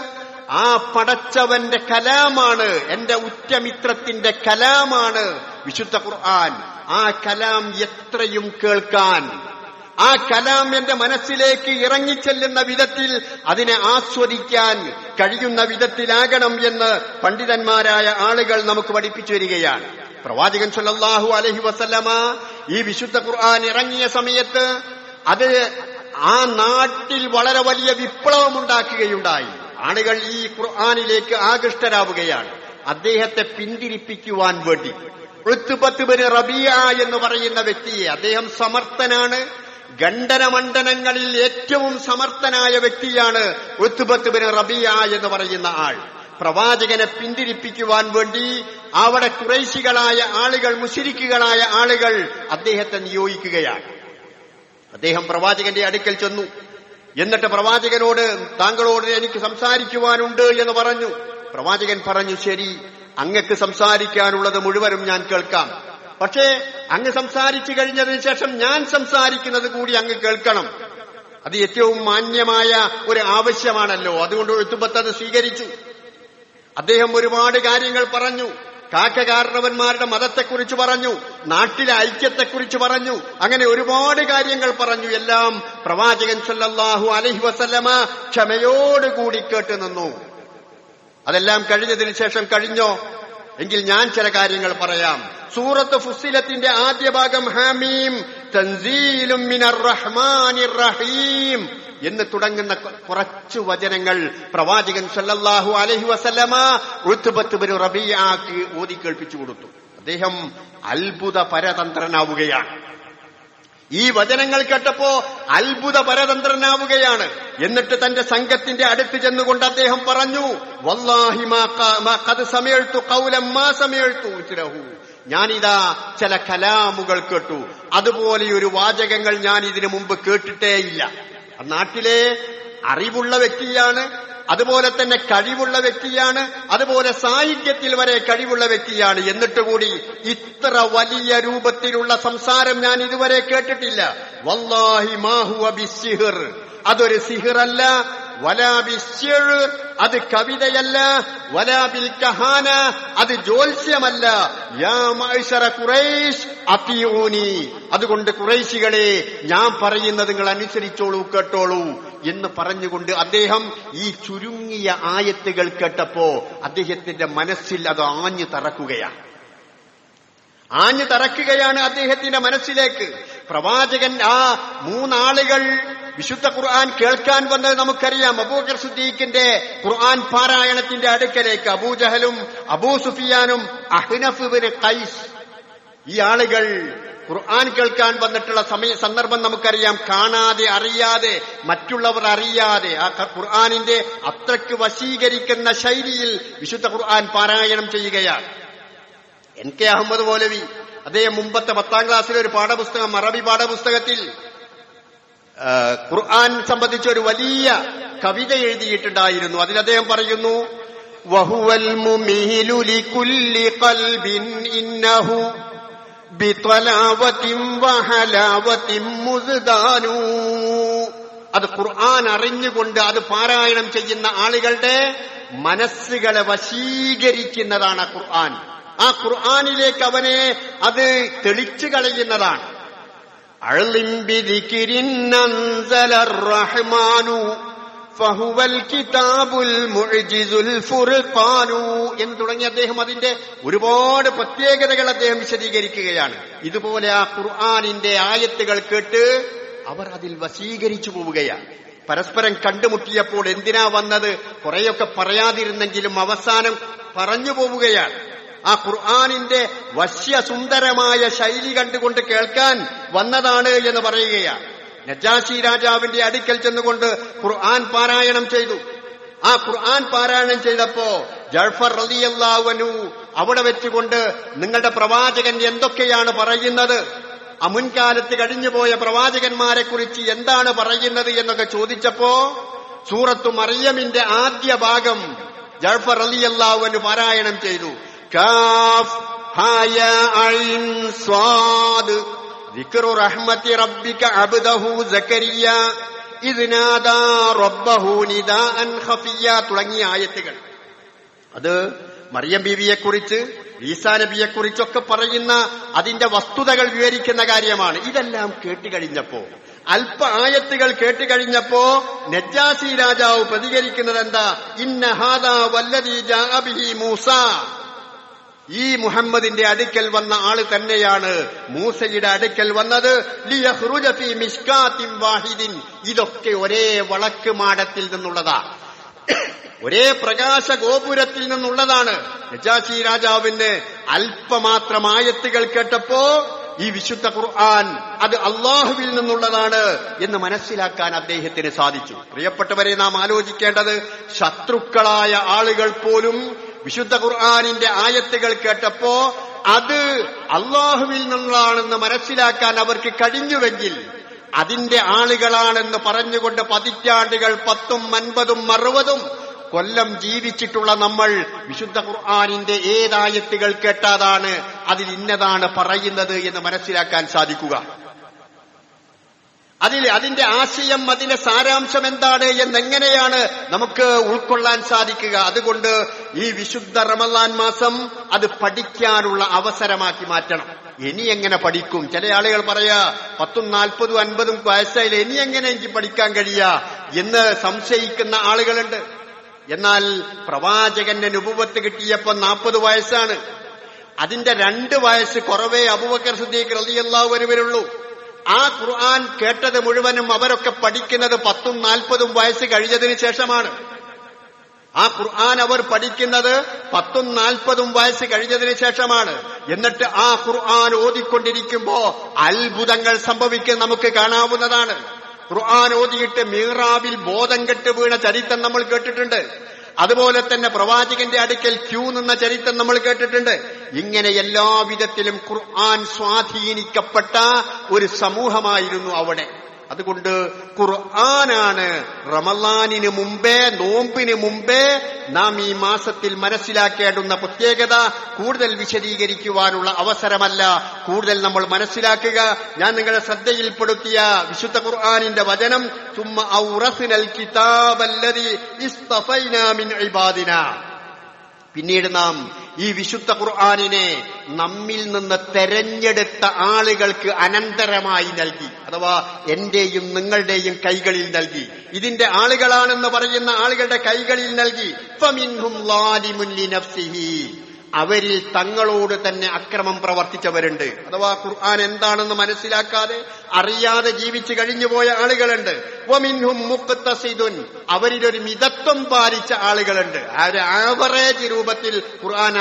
Speaker 1: ആ പടച്ചവന്റെ കലാമാണ്, എന്റെ ഉറ്റമിത്രത്തിന്റെ കലാമാണ് വിശുദ്ധ ഖുർആൻ. ആ കലാം എത്രയും കേൾക്കാൻ, ആ കലാം എന്റെ മനസ്സിലേക്ക് ഇറങ്ങിച്ചെല്ലുന്ന വിധത്തിൽ അതിനെ ആസ്വദിക്കാൻ കഴിയുന്ന വിധത്തിലാകണം എന്ന് പണ്ഡിതന്മാരായ ആളുകൾ നമുക്ക് പഠിപ്പിച്ചു വരികയാണ്. പ്രവാചകൻ സല്ലല്ലാഹു അലൈഹി വസല്ലമ ഈ വിശുദ്ധ ഖുർആൻ ഇറങ്ങിയ സമയത്ത് അത് ആ നാട്ടിൽ വളരെ വലിയ വിപ്ലവമുണ്ടാക്കുകയുണ്ടായി. ആളുകൾ ഈ ഖുർആനിലേക്ക് ആകൃഷ്ടരാവുകയാണ്. അദ്ദേഹത്തെ പിന്തിരിപ്പിക്കുവാൻ വേണ്ടി ഉത്ബത്ത് ബിൻ റബീഅ എന്ന് പറയുന്ന വ്യക്തിയെ, അദ്ദേഹം സമർത്ഥനാണ്, ഖണ്ഡനമണ്ഡനങ്ങളിൽ ഏറ്റവും സമർത്ഥനായ വ്യക്തിയാണ് ഉത്ബത്ത് ബിൻ റബീഅ എന്ന് പറയുന്ന ആൾ. പ്രവാചകനെ പിന്തിരിപ്പിക്കുവാൻ വേണ്ടി അവിടെ ഖുറൈശികളായ ആളുകൾ, മുശ്രിക്കുകളായ ആളുകൾ അദ്ദേഹത്തെ നിയോഗിക്കുകയാണ്. അദ്ദേഹം പ്രവാചകന്റെ അടുക്കൽ ചെന്നു. എന്നിട്ട് പ്രവാചകനോട്, താങ്കളോട് എനിക്ക് സംസാരിക്കുവാനുണ്ട് എന്ന് പറഞ്ഞു. പ്രവാചകൻ പറഞ്ഞു, ശരി, അങ്ങക്ക് സംസാരിക്കാനുള്ളത് മുഴുവനും ഞാൻ കേൾക്കാം. പക്ഷേ അങ്ങ് സംസാരിച്ചു കഴിഞ്ഞതിന് ശേഷം ഞാൻ സംസാരിക്കുന്നത് കൂടി അങ്ങ് കേൾക്കണം. അത് ഏറ്റവും മാന്യമായ ഒരു ആവശ്യമാണല്ലോ. അതുകൊണ്ട് ഉത്ബത്ത് അത് സ്വീകരിച്ചു. അദ്ദേഹം ഒരുപാട് കാര്യങ്ങൾ പറഞ്ഞു. കാക്കകാരണവന്മാരുടെ മതത്തെക്കുറിച്ച് പറഞ്ഞു, നാട്ടിലെ ഐക്യത്തെക്കുറിച്ച് പറഞ്ഞു, അങ്ങനെ ഒരുപാട് കാര്യങ്ങൾ പറഞ്ഞു. എല്ലാം പ്രവാചകൻ സല്ലല്ലാഹു അലൈഹി വസല്ലമ ക്ഷമയോടുകൂടി കേട്ടു നിന്നു. അതെല്ലാം കഴിഞ്ഞതിന് ശേഷം, കഴിഞ്ഞോ എങ്കിൽ ഞാൻ ചില കാര്യങ്ങൾ പറയാം. സൂറത്ത് ഫുസ്സിലത്തിന്റെ ആദ്യ ഭാഗം ഹാമീം തൻസീലും മിനർ റഹ്മാനിർ റഹീം എന്ന് തുടങ്ങുന്ന കുറച്ചു വചനങ്ങൾ പ്രവാചകൻ സല്ലല്ലാഹു അലൈഹി വസല്ലമ ഉത്ബത്ത് ബിൻ റബീഅക്ക് ഓതി കേൾപ്പിച്ചു കൊടുത്തു. അദ്ദേഹം അത്ഭുത പരതന്ത്രനാവുകയാണ്. ഈ വചനങ്ങൾ കേട്ടപ്പോ അത്ഭുത പരതന്ത്രനാവുകയാണ്. എന്നിട്ട് തന്റെ സംഘത്തിന്റെ അടുത്ത് ചെന്നുകൊണ്ട് അദ്ദേഹം പറഞ്ഞു, വല്ലാഹി മാ ഖദ് സമയത്തു ഖൗലൻ മാ സമയത്തു മിസ്ലഹു. ഞാനിതാ ചില കലാമുകൾ കേട്ടു, അതുപോലെ ഒരു വാചകങ്ങൾ ഞാൻ ഇതിനു മുമ്പ് കേട്ടിട്ടേയില്ല. നാട്ടിലെ അറിവുള്ള വ്യക്തിയാണ്, അതുപോലെ തന്നെ കഴിവുള്ള വ്യക്തിയാണ്, അതുപോലെ സാഹിത്യത്തിൽ വരെ കഴിവുള്ള വ്യക്തിയാണ്. എന്നിട്ട് കൂടി ഇത്ര വലിയ രൂപത്തിലുള്ള സംസാരം ഞാൻ ഇതുവരെ കേട്ടിട്ടില്ല. വല്ലാഹി മാ ഹുവ ബിസ്സിഹ്ർ, അതൊരു സിഹ്റല്ല, വലാ ബിശ്ശിർ, അത് കവിതയല്ല, വലാ ബിൽ കഹാന, അത് ജ്യോത്സ്യമല്ല. യാ മഅ്ശറ ഖുറൈശ് അത്തിഊനി, അതുകൊണ്ട് ഖുറൈശികളെ ഞാൻ പറയുന്നത് നിങ്ങൾ അനുസരിച്ചോളൂ, കേട്ടോളൂ എന്ന് പറഞ്ഞുകൊണ്ട് അദ്ദേഹം ഈ ചുരുങ്ങിയ ആയത്തുകൾ കേട്ടപ്പോ അദ്ദേഹത്തിന്റെ മനസ്സിൽ അത് ആഞ്ഞു തറക്കുകയാണ് അദ്ദേഹത്തിന്റെ മനസ്സിലേക്ക്. പ്രവാചകൻ ആ മൂന്നാളുകൾ വിശുദ്ധ ഖുർആൻ കേൾക്കാൻ വന്നത് നമുക്കറിയാം. അബൂബക്കർ സിദ്ദീഖിന്റെ ഖുർആൻ പാരായണത്തിന്റെ അടുക്കലേക്ക് അബൂജഹലും അബൂ സുഫിയാനും അഹ്നഫ് ഇബ്നു ഖൈസ്, ഈ ആളുകൾ ഖുർആൻ കേൾക്കാൻ വന്നിട്ടുള്ള സന്ദർഭം നമുക്കറിയാം. കാണാതെ അറിയാതെ മറ്റുള്ളവർ അറിയാതെ ആ ഖുർആനിന്റെ അത്രയ്ക്ക് വശീകരിക്കുന്ന ശൈലിയിൽ വിശുദ്ധ ഖുർആൻ പാരായണം ചെയ്യുകയാണ്. NK അഹമ്മദ് മൗലവി അദ്ദേഹം മുമ്പത്തെ 10ാം ക്ലാസ്സിലെ ഒരു പാഠപുസ്തകം, അറബി പാഠപുസ്തകത്തിൽ ഖുർആൻ സംബന്ധിച്ച ഒരു വലിയ കവിത എഴുതിയിട്ടുണ്ടായിരുന്നു. അതിൽ അദ്ദേഹം പറയുന്നു, വഹുവൽ മുമീലു ലികുല്ലി ഖൽബിൻ ഇന്നഹു ബിതലാവതിൻ വഹലാവതിൻ മുസ്ദാനു. അത് ഖുർആൻ അറിഞ്ഞുകൊണ്ട് അത് പാരായണം ചെയ്യുന്ന ആളുകളുടെ മനസ്സുകളെ വശീകരിക്കുന്നതാണ് ഖുർആൻ. ആ ഖുർആനിലേക്ക് അവനെ അത് തെളിച്ചു കളയുന്നതാണ്. അഅ്ലിം ബിദിക്രിൻ അൻസലർ റഹ്മാനു ഫഹുവൽ കിതാബുൽ മുഅ്ജിസുൽ ഫുർഖാനു എന്ന് തുടങ്ങി അദ്ദേഹം അതിന്റെ ഒരുപാട് പ്രത്യേകതകൾ അദ്ദേഹം വിശദീകരിക്കുകയാണ്. ഇതുപോലെ ആ ഖുർആനിന്റെ ആയത്തുകൾ കേട്ട് അവർ അതിൽ വശീകരിച്ചു പോവുകയാണ്. പരസ്പരം കണ്ടുമുട്ടിയപ്പോൾ എന്തിനാ വന്നത്, കുറെയൊക്കെ പറയാതിരുന്നെങ്കിലും അവസാനം പറഞ്ഞു പോവുകയാണ്. ആ ഖുർആനിന്റെ വശ്യസുന്ദരമായ ശൈലി കണ്ടുകൊണ്ട് കേൾക്കാൻ വന്നതാണ് എന്ന് പറയുകയാണ്. നജാശി രാജാവിന്റെ അടുക്കൽ ചെന്നുകൊണ്ട് ഖുർആൻ പാരായണം ചെയ്തു. ആ ഖുർആൻ പാരായണം ചെയ്തപ്പോ ജഅഫർ റളിയല്ലാഹു അൻഹു അവിടെ വെച്ചുകൊണ്ട് നിങ്ങളുടെ പ്രവാചകൻ എന്തൊക്കെയാണ് പറയുന്നത്, മുൻകാലത്ത് കഴിഞ്ഞുപോയ പ്രവാചകന്മാരെ കുറിച്ച് എന്താണ് പറയുന്നത് എന്നൊക്കെ ചോദിച്ചപ്പോ സൂറത്തു മറിയമിന്റെ ആദ്യ ഭാഗം ജഅഫർ റളിയല്ലാഹു അൻഹു പാരായണം ചെയ്തു. കാഫ് ഹാ യാ ഐൻ സ്വാദ് ദിക്റു റഹ്മത്തി റബ്ബിക അബ്ദഹു സക്കരിയ ഇദ് നാദാ റബ്ബഹു നിദാഅൻ ഖഫിയ തുടങ്ങിയ ആയത്തുകൾ. അത് മറിയം ബീവിയെക്കുറിച്ച്, ഈസാ നബിയെക്കുറിച്ചൊക്കെ പറയുന്ന അതിന്റെ വസ്തുതകൾ വിവരിക്കുന്ന കാര്യമാണ്. ഇതെല്ലാം കേട്ടുകഴിഞ്ഞപ്പോ, അല്പ ആയത്തുകൾ കേട്ടുകഴിഞ്ഞപ്പോ നജ്ജാശി രാജാവ് പ്രതികരിക്കുന്നത് എന്താ, ഇന്ന ഹാദാ വല്ലദീ ജാഅ ബിഹി മൂസ, ഈ മുഹമ്മദിന്റെ അടുക്കൽ വന്ന ആള് തന്നെയാണ് മൂസയുടെ അടുക്കൽ വന്നത്. ലിയഖ്റുജ ഫീ മിശ്കാത്തിൻ വാഹിദിൻ, ഇതൊക്കെ ഒരേ വളക്ക് മാടത്തിൽ നിന്നുള്ളതാ, ഒരേ പ്രകാശ ഗോപുരത്തിൽ നിന്നുള്ളതാണ്. നജാശി രാജാവിന് അല്പമാത്രം ആയത്തുകൾ കേട്ടപ്പോ ഈ വിശുദ്ധ ഖുർആൻ അത് അള്ളാഹുവിൽ നിന്നുള്ളതാണ് എന്ന് മനസ്സിലാക്കാൻ അദ്ദേഹത്തിന് സാധിച്ചു. പ്രിയപ്പെട്ടവരെ, നാം ആലോചിക്കേണ്ടത്, ശത്രുക്കളായ ആളുകൾ പോലും വിശുദ്ധ ഖുർആനിന്റെ ആയത്തുകൾ കേട്ടപ്പോ അത് അള്ളാഹുവിൽ നിന്നുള്ളതാണെന്ന് മനസ്സിലാക്കാൻ അവർക്ക് കഴിഞ്ഞുവെങ്കിൽ അതിന്റെ ആളുകളാണെന്ന് പറഞ്ഞുകൊണ്ട് പതിറ്റാണ്ടുകൾ 10ഉം 50ഉം 60ഉം കൊല്ലം ജീവിച്ചിട്ടുള്ള നമ്മൾ വിശുദ്ധ ഖുർആനിന്റെ ഏതായത്തുകൾ കേട്ടാതാണ് അതിൽ ഇന്നതാണ് പറയുന്നത് എന്ന് മനസ്സിലാക്കാൻ സാധിക്കുക. അതിന്റെ ആശയം, അതിന്റെ സാരാംശം എന്താണ് എന്നെങ്ങനെയാണ് നമുക്ക് ഉൾക്കൊള്ളാൻ സാധിക്കുക? അതുകൊണ്ട് ഈ വിശുദ്ധ റമളാൻ മാസം അത് പഠിക്കാനുള്ള അവസരമാക്കി മാറ്റണം. ഇനി എങ്ങനെ പഠിക്കും? ചില ആളുകൾ പറയാ 10ഉം 40ഉം 50ഉം വയസ്സായാലും ഇനി എങ്ങനെ എനിക്ക് പഠിക്കാൻ കഴിയുക എന്ന് സംശയിക്കുന്ന ആളുകളുണ്ട്. എന്നാൽ പ്രവാചകന്റെ നുബുവത്ത് കിട്ടിയപ്പോ 40 വയസ്സാണ്. അതിന്റെ 2 വയസ്സ് കുറവേ അബൂബക്കർ സിദ്ദീഖ് റളിയല്ലാഹു അൻഹുവിനുള്ളൂ. ആ ഖുർആൻ കേട്ടത് മുഴുവനും അവരൊക്കെ പഠിക്കുന്നത് 10ഉം 40ഉം വയസ്സ് കഴിഞ്ഞതിന് ശേഷമാണ്. ആ ഖുർആൻ അവർ പഠിക്കുന്നത് 10-40 വയസ്സ് കഴിഞ്ഞതിന് ശേഷമാണ്. എന്നിട്ട് ആ ഖുർആൻ ഓതിക്കൊണ്ടിരിക്കുമ്പോ അത്ഭുതങ്ങൾ സംഭവിക്കുന്നത് നമുക്ക് കാണാവുന്നതാണ്. ഖുർആൻ ഓതിയിട്ട് മിഹ്റാബിൽ ബോധം കെട്ട് വീണ ചരിത്രം നമ്മൾ കേട്ടിട്ടുണ്ട്. അതുപോലെ തന്നെ പ്രവാചകന്റെ അടുക്കൽ ക്യൂ നിന്ന ചരിത്രം നമ്മൾ കേട്ടിട്ടുണ്ട്. ഇങ്ങനെ എല്ലാവിധത്തിലും ഖുർആൻ സ്വാധീനിക്കപ്പെട്ട ഒരു സമൂഹമായിരുന്നു അവിടെ. അതുകൊണ്ട് ഖുർആനാണ് റമളാനിന് മുമ്പേ, നോമ്പിന് മുമ്പേ നാം ഈ മാസത്തിൽ മനസ്സിലാക്കേണ്ടുന്ന പ്രത്യേകത. കൂടുതൽ വിശദീകരിക്കുവാനുള്ള അവസരമല്ല, കൂടുതൽ നമ്മൾ മനസ്സിലാക്കുക. ഞാൻ നിങ്ങളുടെ ശ്രദ്ധയിൽപ്പെടുത്തിയ വിശുദ്ധ ഖുർആനിന്റെ വചനം, സുമ്മ ഔറസ്നൽ കിതാബല്ലദീ ഇസ്തഫൈനാ മിൻ ഇബാദിനാ, പിന്നീട് നാം ഈ വിശുദ്ധ ഖുർആനിനെ നമ്മിൽ നിന്ന് തെരഞ്ഞെടുത്ത ആളുകൾക്ക് അനന്തരമായി നൽകി, അഥവാ എന്റെയും നിങ്ങളുടെയും കൈകളിൽ നൽകി. ഇതിന്റെ ആളുകളാണെന്ന് പറയുന്ന ആളുകളുടെ കൈകളിൽ നൽകി. ഫമിൻഹും ളാലിമുൻ ലിനഫ്സിഹി, അവരിൽ തങ്ങളോട് തന്നെ അക്രമം പ്രവർത്തിച്ചവരുണ്ട്. അഥവാ ഖുർആൻ എന്താണെന്ന് മനസ്സിലാക്കാതെ അറിയാതെ ജീവിച്ചു കഴിഞ്ഞുപോയ ആളുകളുണ്ട്. വമിൻഹും മുഖ്തസിദുൻ, അവരിലൊരു മിതത്വം പാലിച്ച ആളുകളുണ്ട്. ആ ഒരു ആവറേജ് രൂപത്തിൽ ഖുർആൻ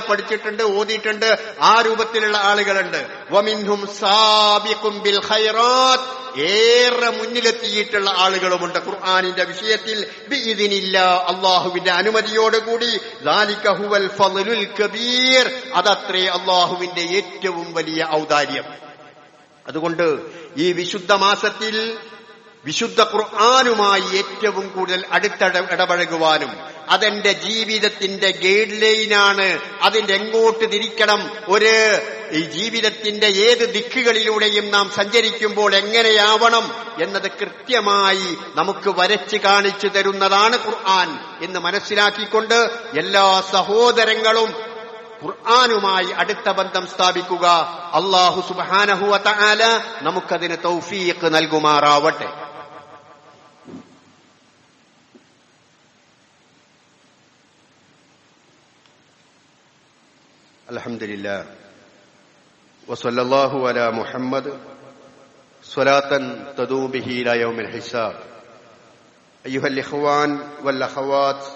Speaker 1: പഠിച്ചിട്ടുണ്ട്, ഓതിയിട്ടുണ്ട്, ആ രൂപത്തിലുള്ള ആളുകളുണ്ട്. വമിൻഹും സാബിഖും ബിൽ ഖൈറാത്ത്, ഏറെ മുന്നിലെത്തിയിട്ടുള്ള ആളുകളുമുണ്ട് ഖുർആനിന്റെ വിഷയത്തിൽ. ബിഇദ്നില്ലാ, അല്ലാഹുവിന്റെ അനുമതിയോടുകൂടി. ദാലിക ഹുവൽ ഫളലുൽ കബീർ, അതത്രേ അല്ലാഹുവിന്റെ ഏറ്റവും വലിയ ഔദാര്യം. അതുകൊണ്ട് ഈ വിശുദ്ധ മാസത്തിൽ വിശുദ്ധ ഖുർആനുമായി ഏറ്റവും കൂടുതൽ ഇടപഴകുവാനും, അതെന്റെ ജീവിതത്തിന്റെ ഗൈഡ് ലൈനാണ്, അതിന്റെ എങ്ങോട്ട് തിരിക്കണം, ഒരു ഈ ജീവിതത്തിന്റെ ഏത് ദിക്കുകളിലൂടെയും നാം സഞ്ചരിക്കുമ്പോൾ എങ്ങനെയാവണം എന്നത് കൃത്യമായി നമുക്ക് വരച്ച് കാണിച്ചു തരുന്നതാണ് ഖുർആൻ എന്ന് മനസ്സിലാക്കിക്കൊണ്ട് എല്ലാ സഹോദരങ്ങളും ഖുർആനുമായി അടുത്ത ബന്ധം സ്ഥാപിക്കുക. അല്ലാഹു സുബ്ഹാനഹു വ തആല നമുക്കതിന് തൗഫീഖ് നൽകുമാറാവട്ടെ. അൽഹംദുലില്ലാഹ് വസല്ലല്ലാഹു അലാ മുഹമ്മദ് സ്വലാത്തൻ തദൂമു ബിഹി ഇലാ യൗമിൽ ഹിസാബ്. അയ്യുഹൽ ഇഖ്വാൻ വൽ അഖവാത്ത്,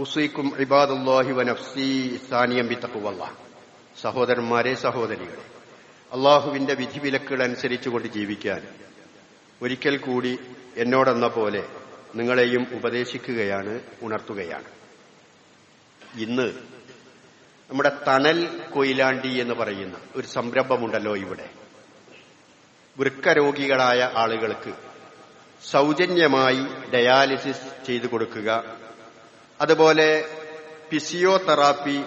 Speaker 1: ഉസീക്കും ഇബാദല്ലാഹി വനഫ്സി സാനിയം ബിത്തഖ്വല്ലാഹ്. സഹോദരന്മാരെ, സഹോദരികളെ, അള്ളാഹുവിന്റെ വിധിവിലക്കുകൾ അനുസരിച്ചുകൊണ്ട് ജീവിക്കാൻ ഒരിക്കൽ കൂടി എന്നോടെന്ന പോലെ നിങ്ങളെയും ഉപദേശിക്കുകയാണ്, ഉണർത്തുകയാണ്. ഇന്ന് നമ്മുടെ തണൽ കൊയിലാണ്ടി എന്ന് പറയുന്ന ഒരു സംരംഭമുണ്ടല്ലോ ഇവിടെ. വൃക്കരോഗികളായ ആളുകൾക്ക് സൗജന്യമായി ഡയാലിസിസ് ചെയ്തു കൊടുക്കുക, അതുപോലെ ഫിസിയോതെറാപ്പി,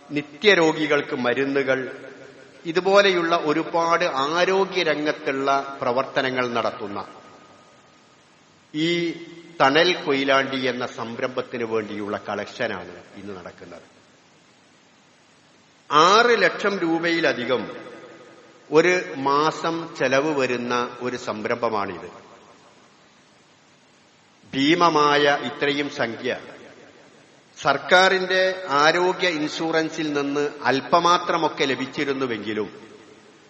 Speaker 1: നിത്യരോഗികൾക്ക് മരുന്നുകൾ, ഇതുപോലെയുള്ള ഒരുപാട് ആരോഗ്യരംഗത്തുള്ള പ്രവർത്തനങ്ങൾ നടത്തുന്ന ഈ തണൽ കൊയിലാണ്ടി എന്ന സംരംഭത്തിന് വേണ്ടിയുള്ള കളക്ഷനാണ് ഇന്ന് നടക്കുന്നത്. 6 ലക്ഷം രൂപയിലധികം ഒരു മാസം ചെലവ് വരുന്ന ഒരു സംരംഭമാണിത്. ഭീമമായ ഇത്രയും സംഖ്യ സർക്കാരിന്റെ ആരോഗ്യ ഇൻഷുറൻസിൽ നിന്ന് അല്പമാത്രമൊക്കെ ലഭിച്ചിരുന്നുവെങ്കിലും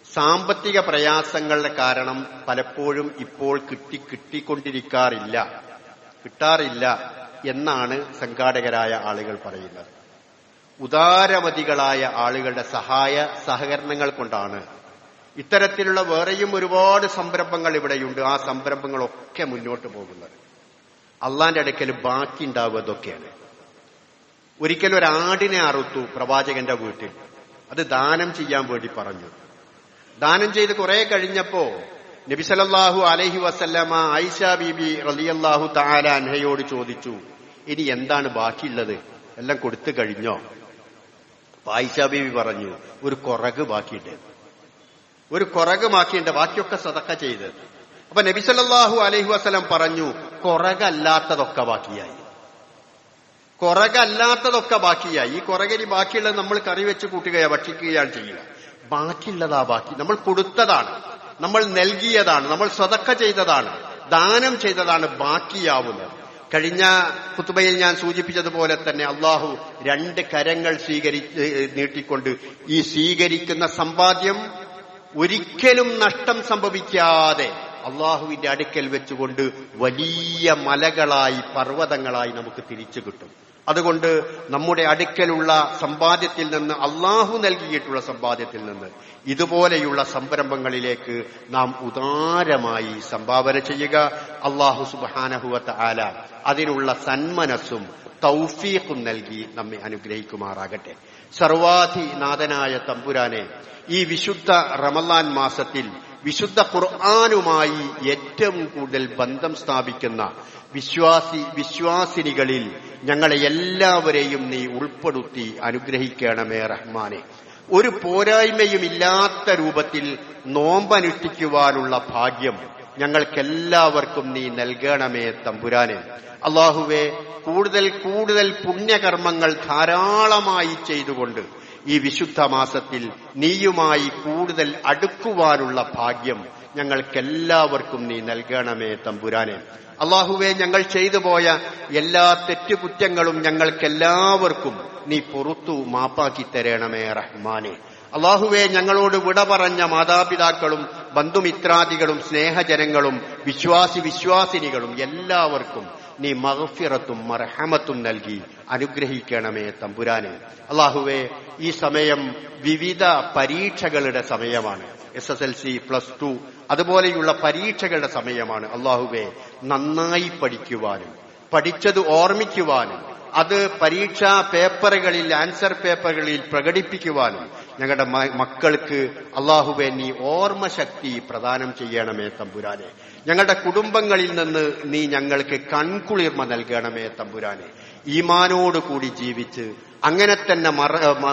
Speaker 1: സാമ്പത്തിക പ്രയാസങ്ങളുടെ കാരണം പലപ്പോഴും ഇപ്പോൾ കിട്ടാറില്ല എന്നാണ് സംഘാടകരായ ആളുകൾ പറയുന്നത്. ഉദാരമതികളായ ആളുകളുടെ സഹകരണങ്ങൾ കൊണ്ടാണ് ഇത്തരത്തിലുള്ള വേറെയും ഒരുപാട് സംരംഭങ്ങൾ ഇവിടെയുണ്ട്. ആ സംരംഭങ്ങളൊക്കെ മുന്നോട്ട് പോകുന്നത്. അള്ളാന്റെ അടുക്കൽ ബാക്കി ഉണ്ടാവുന്നതൊക്കെയാണ്. ഒരിക്കലും ഒരാടിനെ അറുത്തു പ്രവാചകന്റെ വീട്ടിൽ, അത് ദാനം ചെയ്യാൻ വേണ്ടി പറഞ്ഞു. ദാനം ചെയ്ത് കുറെ കഴിഞ്ഞപ്പോ നബി സല്ലല്ലാഹു അലൈഹി വസല്ലമ ആയിഷ ബീബി റളിയല്ലാഹു തആല അൻഹയോട് ചോദിച്ചു, ഇനി എന്താണ് ബാക്കിയുള്ളത്, എല്ലാം കൊടുത്തു കഴിഞ്ഞോ? ആയിഷ ബീബി പറഞ്ഞു, ഒരു കുറക് ബാക്കിയുണ്ട്, ബാക്കിയൊക്കെ സദഖ ചെയ്ത്. അപ്പൊ നബി സല്ലല്ലാഹു അലൈഹി വസല്ലം പറഞ്ഞു, കുറകല്ലാത്തതൊക്കെ ബാക്കിയായി. ഈ കുറകരി ബാക്കിയുള്ളത് നമ്മൾ കറി വെച്ച് കൂട്ടുകയാണ്, ഭക്ഷിക്കുകയാണ് ചെയ്യുക. ബാക്കിയുള്ളതാ ബാക്കി. നമ്മൾ കൊടുത്തതാണ്, നമ്മൾ നൽകിയതാണ്, നമ്മൾ സദഖ ചെയ്തതാണ്, ദാനം ചെയ്തതാണ് ബാക്കിയാവുന്നത്. കഴിഞ്ഞ ഖുതുബയിൽ ഞാൻ സൂചിപ്പിച്ചതുപോലെ തന്നെ അള്ളാഹു 2 കരങ്ങൾ നീട്ടിക്കൊണ്ട് ഈ സ്വീകരിക്കുന്ന സമ്പാദ്യം ഒരിക്കലും നഷ്ടം സംഭവിക്കാതെ അള്ളാഹുവിന്റെ അടുക്കൽ വെച്ചുകൊണ്ട് വലിയ മലകളായി പർവ്വതങ്ങളായി നമുക്ക് തിരിച്ചു കിട്ടും. അതുകൊണ്ട് നമ്മുടെ അടുക്കലുള്ള സമ്പാദ്യത്തിൽ നിന്ന്, അള്ളാഹു നൽകിയിട്ടുള്ള സമ്പാദ്യത്തിൽ നിന്ന് ഇതുപോലെയുള്ള സംരംഭങ്ങളിലേക്ക് നാം ഉദാരമായി സംഭാവന ചെയ്യുക. അള്ളാഹു സുബ്ഹാനഹു വ തആല അതിനുള്ള സന്മനസ്സും തൗഫീഖും നൽകി നമ്മെ അനുഗ്രഹിക്കുമാറാകട്ടെ. സർവാധിനാഥനായ തമ്പുരാനെ, ഈ വിശുദ്ധ റമളാൻ മാസത്തിൽ വിശുദ്ധ ഖുർആനുമായി ഏറ്റവും കൂടുതൽ ബന്ധം സ്ഥാപിക്കുന്ന വിശ്വാസിനികളിൽ ഞങ്ങളെ എല്ലാവരെയും നീ ഉൾപ്പെടുത്തി അനുഗ്രഹിക്കണമേ റഹ്മാനെ. ഒരു പോരായ്മയുമില്ലാത്ത രൂപത്തിൽ നോമ്പനുഷ്ഠിക്കുവാനുള്ള ഭാഗ്യം ഞങ്ങൾക്കെല്ലാവർക്കും നീ നൽകണമേ തമ്പുരാനെ. അല്ലാഹുവേ, കൂടുതൽ കൂടുതൽ പുണ്യകർമ്മങ്ങൾ ധാരാളമായി ചെയ്തുകൊണ്ട് ഈ വിശുദ്ധ മാസത്തിൽ നീയുമായി കൂടുതൽ അടുക്കുവാനുള്ള ഭാഗ്യം ഞങ്ങൾക്കെല്ലാവർക്കും നീ നൽകണമേ തമ്പുരാനെ. അല്ലാഹുവേ, ഞങ്ങൾ ചെയ്തു പോയ എല്ലാ തെറ്റുകുറ്റങ്ങളും ഞങ്ങൾക്കെല്ലാവർക്കും നീ പുറത്തു മാപ്പാക്കി തരണമേ റഹ്മാനെ. അല്ലാഹുവേ, ഞങ്ങളോട് വിട പറഞ്ഞ മാതാപിതാക്കളും ബന്ധുമിത്രാദികളും സ്നേഹജനങ്ങളും വിശ്വാസിനികളും എല്ലാവർക്കും നീ മഗ്ഫിറത്തും മർഹമത്തും നൽകി അനുഗ്രഹിക്കണമേ തമ്പുരാനെ. അല്ലാഹുവേ, ഈ സമയം വിവിധ പരീക്ഷകളുടെ സമയമാണ്. SSLC, +2 അതുപോലെയുള്ള പരീക്ഷകളുടെ സമയമാണ്. അല്ലാഹുവേ, നന്നായി പഠിക്കുവാനും പഠിച്ചത് ഓർമ്മിക്കുവാനും അത് പരീക്ഷാ പേപ്പറുകളിൽ, ആൻസർ പേപ്പറുകളിൽ പ്രകടിപ്പിക്കുവാനും ഞങ്ങളുടെ മക്കൾക്ക് അല്ലാഹുവേ നീ ഓർമ്മശക്തി പ്രദാനം ചെയ്യണമേ തമ്പുരാനെ. ഞങ്ങളുടെ കുടുംബങ്ങളിൽ നിന്ന് നീ ഞങ്ങൾക്ക് കൺകുളിർമ നൽകണമേ തമ്പുരാനെ. ഈമാനോടുകൂടി ജീവിച്ച് അങ്ങനെ തന്നെ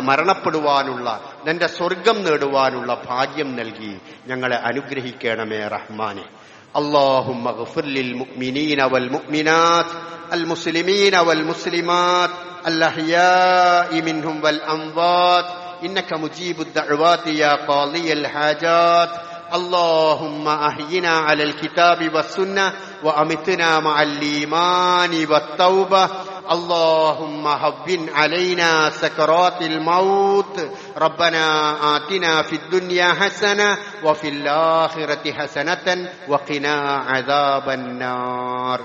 Speaker 1: മരണപ്പെടുവാനുള്ള, നിന്റെ സ്വർഗം നേടുവാനുള്ള ഭാഗ്യം നൽകി ഞങ്ങളെ അനുഗ്രഹിക്കണമേ റഹ്മാനെ. اللهم اغفر للمؤمنين والمؤمنات المسلمين والمسلمات الأحياء منهم والأموات إنك مجيب الدعوات يا قاضي الحاجات. اللهم أحينا على الكتاب والسنة وأمتنا مع الإيمان والتوبة. اللهم هون علينا سكرات الموت. ربنا آتنا في الدنيا حسنة وفي الآخرة حسنة وقنا عذاب النار.